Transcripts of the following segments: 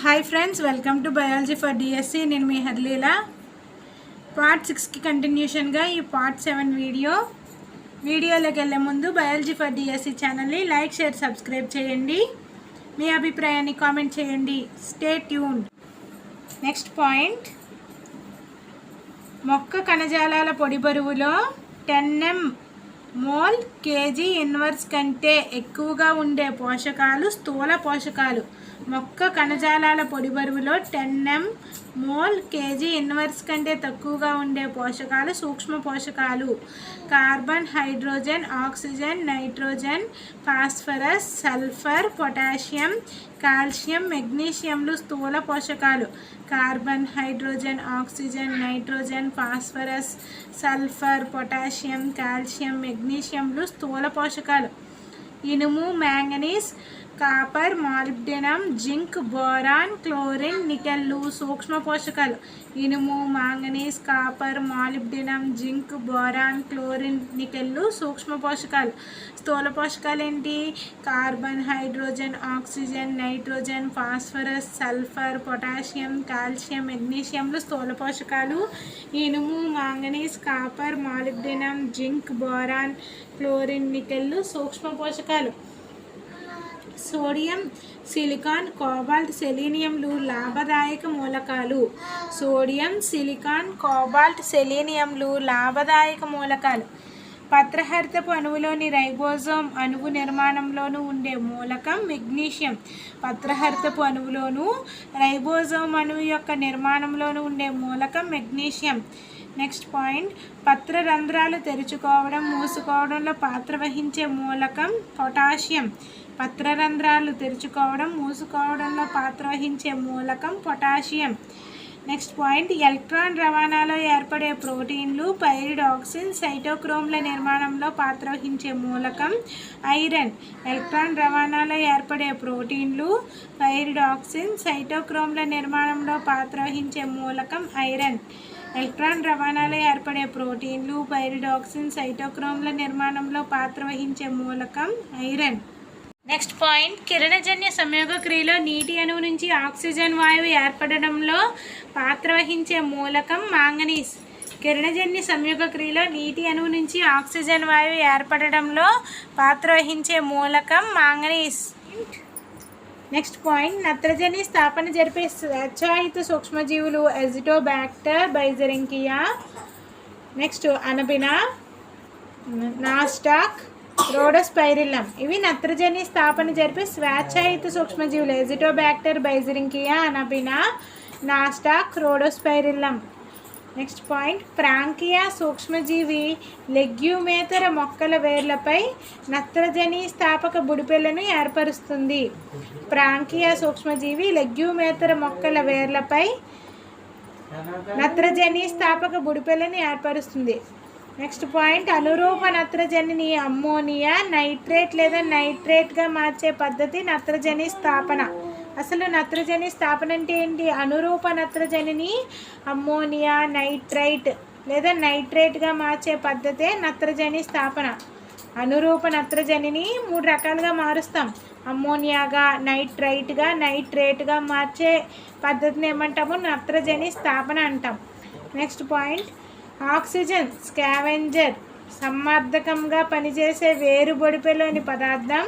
Hi friends, welcome to biology for DSC. నేను మీ హర్లీలా. Part 6కి కంటిన్యూషన్గా ఈ పార్ట్ 7 వీడియోలోకి వెళ్ళే ముందు బయాలజీ ఫర్ డిఎస్సి ఛానల్ని లైక్, షేర్, సబ్స్క్రైబ్ చేయండి. మీ అభిప్రాయాన్ని కామెంట్ చేయండి. Stay tune. నెక్స్ట్ పాయింట్, మొక్క కణజాలాల పొడి బరువులో 10 mol kg ఇన్వర్స్ కంటే ఎక్కువగా ఉండే పోషకాలు స్థూల పోషకాలు. మొక్క కణజాలాల పొడి బరువులో 10 mol kg ఇన్వర్స్ కంటే తక్కువగా ఉండే పోషకాలు సూక్ష్మ పోషకాలు. Carbon, hydrogen, oxygen, nitrogen, phosphorus, sulphur, potassium, calcium, మెగ్నీషియంలు స్థూల పోషకాలు. Carbon, hydrogen, oxygen, nitrogen, phosphorus, sulphur, potassium, calcium, మెగ్నీషియంలు స్థూల పోషకాలు. ఇనుము, manganese, copper, molybdenum, zinc, boron, chlorine, నికెల్లు సూక్ష్మ పోషకాలు. ఇనుము, manganese, copper, molybdenum, zinc, boron, chlorine, నికెల్లు సూక్ష్మ పోషకాలు. స్థూల పోషకాలు ఏంటి? Carbon, hydrogen, oxygen, nitrogen, phosphorus, sulphur, potassium, calcium, మెగ్నీషియంలు స్థూల పోషకాలు. ఇనుము, manganese, copper, molybdenum, zinc, boron, chlorine, నికెల్లు సూక్ష్మ పోషకాలు. సోడియం, సిలికాన్, కోబాల్ట్, సెలీనియంలు లాభదాయక మూలకాలు. సోడియం, సిలికాన్, కోబాల్ట్, సెలీనియంలు లాభదాయక మూలకాలు. పత్రహరితపు అణువులోని రైబోజోమ్ అణువు నిర్మాణంలోనూ ఉండే మూలకం మెగ్నీషియం. పత్రహరితపు అణువులోను రైబోజోమ్ అణువు యొక్క నిర్మాణంలోనూ ఉండే మూలకం మెగ్నీషియం. నెక్స్ట్ పాయింట్, పత్రరంధ్రాలు తెరుచుకోవడం, మూసుకోవడంలో పాత్ర వహించే మూలకం పొటాషియం. పత్రరంధ్రాలు తెరుచుకోవడం, మూసుకోవడంలో పాత్ర వహించే మూలకం పొటాషియం. నెక్స్ట్ పాయింట్, ఎలక్ట్రాన్ రవాణాలో ఏర్పడే ప్రోటీన్లు, పైరిడాక్సిన్, సైటోక్రోమ్ల నిర్మాణంలో పాత్ర వహించే మూలకం ఐరన్. ఎలక్ట్రాన్ రవాణాలో ఏర్పడే ప్రోటీన్లు, పైరిడాక్సిన్, సైటోక్రోమ్ల నిర్మాణంలో పాత్ర వహించే మూలకం ఐరన్. ఎలక్ట్రాన్ రవాణాలో ఏర్పడే ప్రోటీన్లు, పైరిడాక్సిన్, సైటోక్రోమ్ల నిర్మాణంలో పాత్ర వహించే మూలకం ఐరన్. నెక్స్ట్ పాయింట్, కిరణజన్య సంయోగ క్రియలో నీటి అణువు నుంచి ఆక్సిజన్ వాయువు ఏర్పడడంలో పాత్ర వహించే మూలకం మాంగనీస్. కిరణజన్య సంయోగ క్రియలో నీటి అణువు నుంచి ఆక్సిజన్ వాయువు ఏర్పడడంలో పాత్ర వహించే మూలకం మాంగనీస్. నెక్స్ట్ పాయింట్, నత్రజని స్థాపన జరిపే స్వేచ్ఛాయుత సూక్ష్మజీవులు ఎజిటోబాక్టర్, బైజరింకియా. Next అనబినా, Nasdaq, రోడోస్పైరిల్లం. ఇవి నత్రజని స్థాపన జరిపే స్వేచ్ఛాయుత సూక్ష్మజీవులు ఎజిటోబాక్టర్, బైజరింకియా, అనబినా, నాస్టాక్, రోడోస్పైరిల్లం. నెక్స్ట్ పాయింట్, ప్రాంకియా సూక్ష్మజీవి లెగ్యూమేతర మొక్కల వేర్లపై నత్రజని స్థాపక బుడిపెలను ఏర్పరుస్తుంది. ప్రాంకియా సూక్ష్మజీవి లెగ్యూమేతర మొక్కల వేర్లపై నత్రజని స్థాపక బుడిపెలను ఏర్పరుస్తుంది. నెక్స్ట్ పాయింట్, అనురూప నత్రజనిని అమ్మోనియా, నైట్రేట్ లేదా నైట్రేట్గా మార్చే పద్ధతి నత్రజని స్థాపన. అసలు నత్రజని స్థాపన అంటే ఏంటి? అనురూప నత్రజనిని అమ్మోనియా, నైట్రైట్ లేదా నైట్రేట్గా మార్చే పద్ధతే నత్రజని స్థాపన. అనురూప నత్రజనిని 3 రకాలుగా మారుస్తాం. అమ్మోనియాగా, నైట్రైట్గా, నైట్రేట్గా మార్చే పద్ధతిని ఏమంటాము? నత్రజని స్థాపన అంటాం. నెక్స్ట్ పాయింట్, ఆక్సిజన్ స్కావెంజర్ సమ్మర్దకంగా పనిచేసే వేరు బొడిపెలోని పదార్థం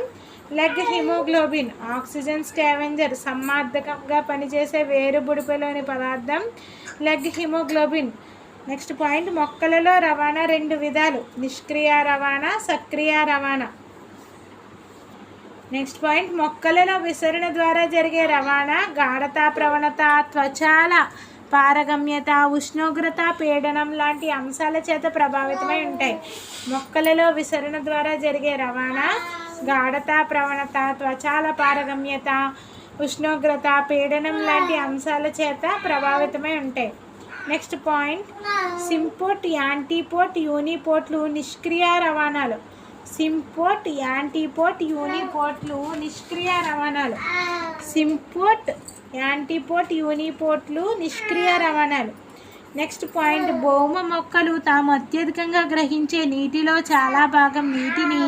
లెగ్ హిమోగ్లోబిన్. ఆక్సిజన్ స్కావెంజర్ సమ్మర్దకంగా పనిచేసే వేరు బొడిపెలోని పదార్థం లెగ్ హిమోగ్లోబిన్. నెక్స్ట్ పాయింట్, మొక్కలలో రవాణా 2 విధాలు, నిష్క్రియ రవాణా, సక్రియ రవాణా. నెక్స్ట్ పాయింట్, మొక్కలలో విసరణ ద్వారా జరిగే రవాణా గాఢత, ప్రవణత, త్వచాల పారగమ్యత, ఉష్ణోగ్రత, పీడనం లాంటి అంశాల చేత ప్రభావితమై ఉంటాయి. మొక్కలలో విసరణ ద్వారా జరిగే రవాణా గాఢత, ప్రవణత, త్వచాల పారగమ్యత, ఉష్ణోగ్రత, పీడనం లాంటి అంశాల చేత ప్రభావితమై ఉంటాయి. నెక్స్ట్ పాయింట్, సింపోట్, యాంటీపోట్, యూనిపోట్లు నిష్క్రియ రవాణాలు. సింపోట్, యాంటీపోట్, యూనిపోట్లు నిష్క్రియ రవాణాలు. సింపోట్, యాంటీపోట్, యూనిపోట్లు నిష్క్రియ రవాణాలు. నెక్స్ట్ పాయింట్, భౌమ మొక్కలు తాము అత్యధికంగా గ్రహించే నీటిలో చాలా భాగం నీటిని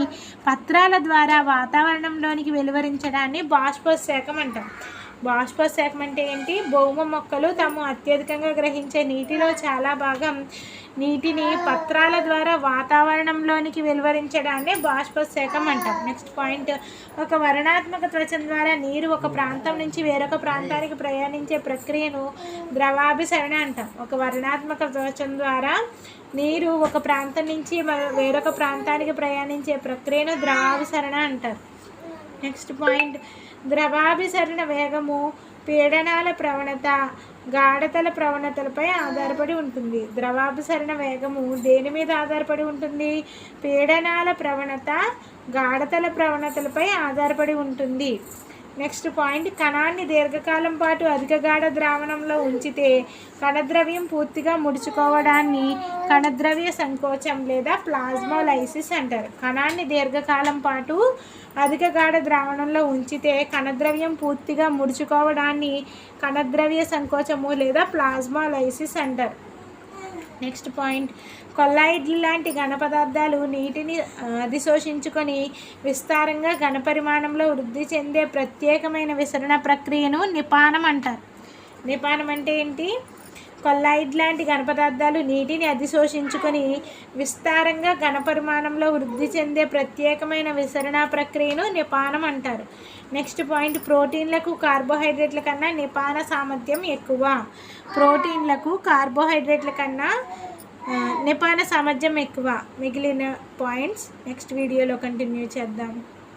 పత్రాల ద్వారా వాతావరణంలోనికి వెలువరించడాన్ని బాష్పోత్సేకం అంటాం. బాష్పశాఖం అంటే ఏంటి? భౌమ మొక్కలు తాము అత్యధికంగా గ్రహించే నీటిలో చాలా భాగం నీటిని పత్రాల ద్వారా వాతావరణంలోనికి వెలువరించడాన్ని బాష్పశాఖం అంటాం. నెక్స్ట్ పాయింట్, ఒక వర్ణాత్మక త్వచం ద్వారా నీరు ఒక ప్రాంతం నుంచి వేరొక ప్రాంతానికి ప్రయాణించే ప్రక్రియను ద్రవాభిసరణ అంటాం. ఒక వర్ణాత్మక త్వచం ద్వారా నీరు ఒక ప్రాంతం నుంచి వేరొక ప్రాంతానికి ప్రయాణించే ప్రక్రియను ద్రవాభిసరణ అంటారు. నెక్స్ట్ పాయింట్, ద్రవాభిసరణ వేగము పీడనాల ప్రవణత గాఢతల ప్రవణతలపై ఆధారపడి ఉంటుంది. ద్రవాభిసరణ వేగము దేని మీద ఆధారపడి ఉంటుంది? పీడనాల ప్రవణత గాఢతల ప్రవణతలపై ఆధారపడి ఉంటుంది. నెక్స్ట్ పాయింట్, కణాన్ని దీర్ఘకాలం పాటు అధిక గాఢ ద్రావణంలో ఉంచితే కణద్రవ్యం పూర్తిగా ముడుచుకోవడాన్ని కణద్రవ్య సంకోచం లేదా ప్లాస్మోలైసిస్ అంటారు. కణాన్ని దీర్ఘకాలం పాటు అధిక గాఢ ద్రావణంలో ఉంచితే కణద్రవ్యం పూర్తిగా ముడుచుకోవడాన్ని కణద్రవ్య సంకోచము లేదా ప్లాస్మోలైసిస్ అంటారు. నెక్స్ట్ పాయింట్, కొల్లాయిడ్లు లాంటి ఘన పదార్థాలు నీటిని అధిశోషించుకొని విస్తారంగా ఘనపరిమాణంలో వృద్ధి చెందే ప్రత్యేకమైన విసరణ ప్రక్రియను నిపానం అంటారు. నిపానం అంటే ఏంటి? కొల్లాయిడ్ లాంటి ఘన పదార్థాలు నీటిని అధిశోషించుకొని విస్తారంగా ఘనపరిమాణంలో వృద్ధి చెందే ప్రత్యేకమైన విసరణ ప్రక్రియను నిపానం అంటారు. నెక్స్ట్ పాయింట్, ప్రోటీన్లకు కార్బోహైడ్రేట్ల కన్నా నిపాన సామర్థ్యం ఎక్కువ. ప్రోటీన్లకు కార్బోహైడ్రేట్ల కన్నా నిపాన సామర్థ్యం ఎక్కువ. మిగిలిన పాయింట్స్ నెక్స్ట్ వీడియోలో కంటిన్యూ చేద్దాం.